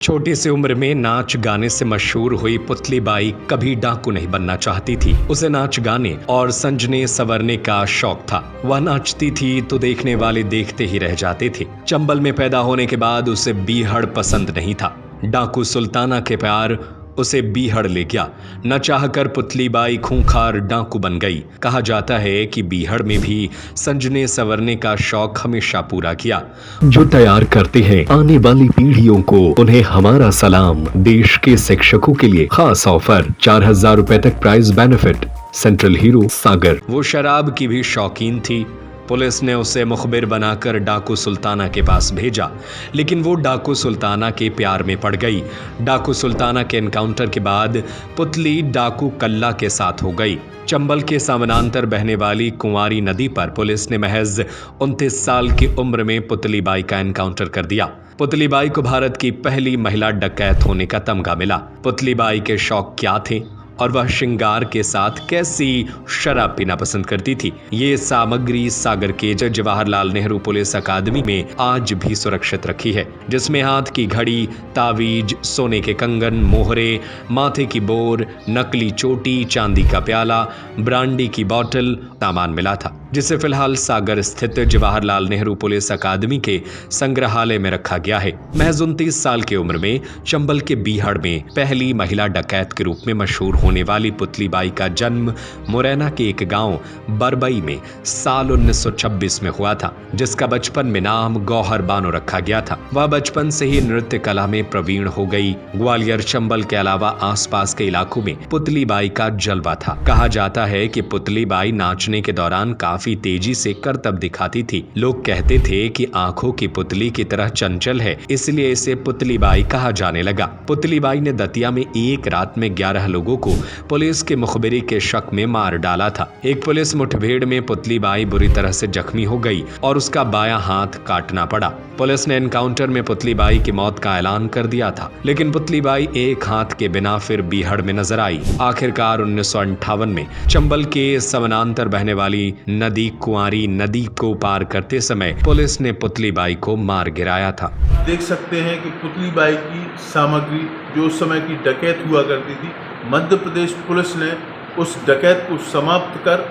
छोटी सी उम्र में नाच गाने से मशहूर हुई पुतली बाई कभी डाकू नहीं बनना चाहती थी। उसे नाच गाने और संजने संवरने का शौक था। वह नाचती थी तो देखने वाले देखते ही रह जाते थे। चंबल में पैदा होने के बाद उसे बीहड़ पसंद नहीं था। डाकू सुल्ताना के प्यार उसे बीहड़ ले गया। न चाहकर पुतली बाई खूंखार डाकू बन गई। कहा जाता है कि बीहड़ में भी संजने संवरने का शौक हमेशा पूरा किया। जो तैयार करते हैं आने वाली पीढ़ियों को, उन्हें हमारा सलाम। देश के शिक्षकों के लिए खास ऑफर, 4000 रुपए तक प्राइज बेनिफिट। सेंट्रल हीरो सागर। वो शराब की भी शौकीन थी। पुलिस ने उसे मुखबिर बनाकर डाकू सुल्ताना के पास भेजा, लेकिन वो डाकू सुल्ताना के प्यार में पड़ गई। डाकू सुल्ताना के एनकाउंटर के बाद पुतली डाकू कल्ला के साथ हो गई। चंबल के समानांतर बहने वाली कुंवारी नदी पर पुलिस ने महज 29 साल की उम्र में पुतली बाई का एनकाउंटर कर दिया। पुतली बाई को भारत की पहली महिला डकैत होने का तमगा मिला। पुतली बाई के शौक क्या थे और वह श्रृंगार के साथ कैसी शराब पीना पसंद करती थी, ये सामग्री सागर के जवाहरलाल नेहरू पुलिस अकादमी में आज भी सुरक्षित रखी है, जिसमें हाथ की घड़ी, तावीज, सोने के कंगन, मोहरे, माथे की बोर, नकली चोटी, चांदी का प्याला, ब्रांडी की बोतल सामान मिला था, जिसे फिलहाल सागर स्थित जवाहरलाल नेहरू पुलिस अकादमी के संग्रहालय में रखा गया है। महज 29 साल की उम्र में चंबल के बीहड़ में पहली महिला डकैत के रूप में मशहूर होने वाली पुतली बाई का जन्म मुरैना के एक गांव बरबई में साल 1926 में हुआ था, जिसका बचपन में नाम गौहर बानो रखा गया था। वह बचपन से ही नृत्य कला में प्रवीण हो गई। ग्वालियर, चंबल के अलावा आसपास के इलाकों में पुतली बाई का जलवा था। कहा जाता है कि पुतली बाई नाचने के दौरान काफी तेजी से करतब दिखाती थी। लोग कहते थे कि आंखों की पुतली की तरह चंचल है, इसलिए इसे पुतली बाई कहा जाने लगा। पुतली बाई ने दतिया में एक रात में 11 लोगों को पुलिस के मुखबिरी के शक में मार डाला था। एक पुलिस मुठभेड़ में पुतली बाई बुरी तरह से जख्मी हो गई और उसका बायां हाथ काटना पड़ा। पुलिस ने एनकाउंटर में पुतली बाई की मौत का ऐलान कर दिया था, लेकिन पुतली बाई एक हाथ के बिना फिर बीहड़ में नजर आई। आखिरकार 1958 में चंबल के समानांतर बहने वाली नदी कुंवारी नदी को पार करते समय पुलिस ने पुतली बाई को मार गिराया था। देख सकते हैं कि पुतली बाई की सामग्री जो उस समय की डकैत हुआ करती थी, मध्य प्रदेश पुलिस ने उस डकैत को समाप्त कर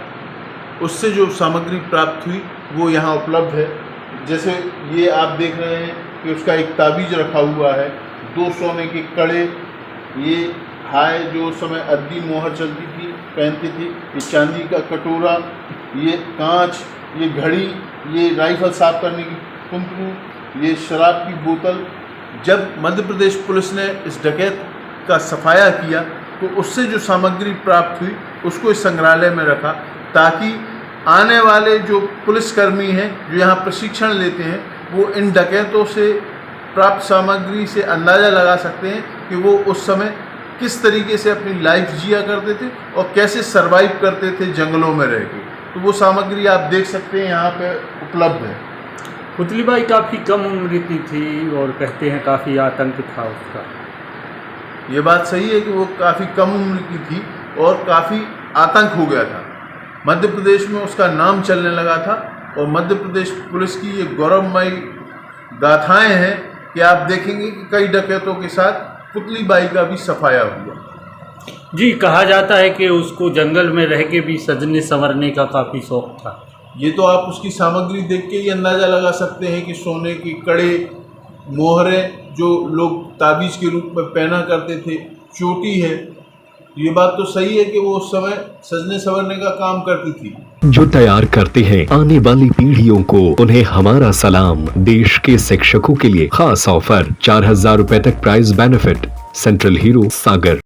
उससे जो सामग्री प्राप्त हुई वो यहाँ उपलब्ध है। जैसे ये आप देख रहे हैं कि उसका एक ताबीज रखा हुआ है, 2 सोने के कड़े, ये हाय जो उस समय अद्दी मोहर चलती थी पहनती थी, ये चांदी का कटोरा, ये कांच, ये घड़ी, ये राइफल साफ करने की कुंतरू, ये शराब की बोतल। जब मध्य प्रदेश पुलिस ने इस डकैत का सफाया किया तो उससे जो सामग्री प्राप्त हुई उसको इस संग्रहालय में रखा, ताकि आने वाले जो पुलिसकर्मी हैं जो यहाँ प्रशिक्षण लेते हैं वो इन डकैतों से प्राप्त सामग्री से अंदाज़ा लगा सकते हैं कि वो उस समय किस तरीके से अपनी लाइफ जिया करते थे और कैसे सरवाइव करते थे जंगलों में रह के। तो वो सामग्री आप देख सकते हैं यहाँ पे उपलब्ध है। पुतली बाई काफ़ी कम उम्र की थी और कहते हैं काफ़ी आतंक था उसका। ये बात सही है कि वो काफ़ी कम उम्र की थी और काफ़ी आतंक हो गया था। मध्य प्रदेश में उसका नाम चलने लगा था और मध्य प्रदेश पुलिस की ये गौरवमयी गाथाएं हैं कि आप देखेंगे कि कई डकैतों के साथ पुतली बाई का भी सफाया हुआ। जी, कहा जाता है कि उसको जंगल में रह के भी सजने संवरने का काफ़ी शौक था। ये तो आप उसकी सामग्री देख के ही अंदाज़ा लगा सकते हैं कि सोने की कड़े, मोहरे जो लोग ताबीज़ के रूप में पहना करते थे, चोटी है, ये बात तो सही है कि वो उस समय सजने संवरने का काम करती थी। जो तैयार करते हैं आने वाली पीढ़ियों को, उन्हें हमारा सलाम। देश के शिक्षकों के लिए खास ऑफर, 4000 रुपए तक प्राइज बेनिफिट। सेंट्रल हीरो सागर।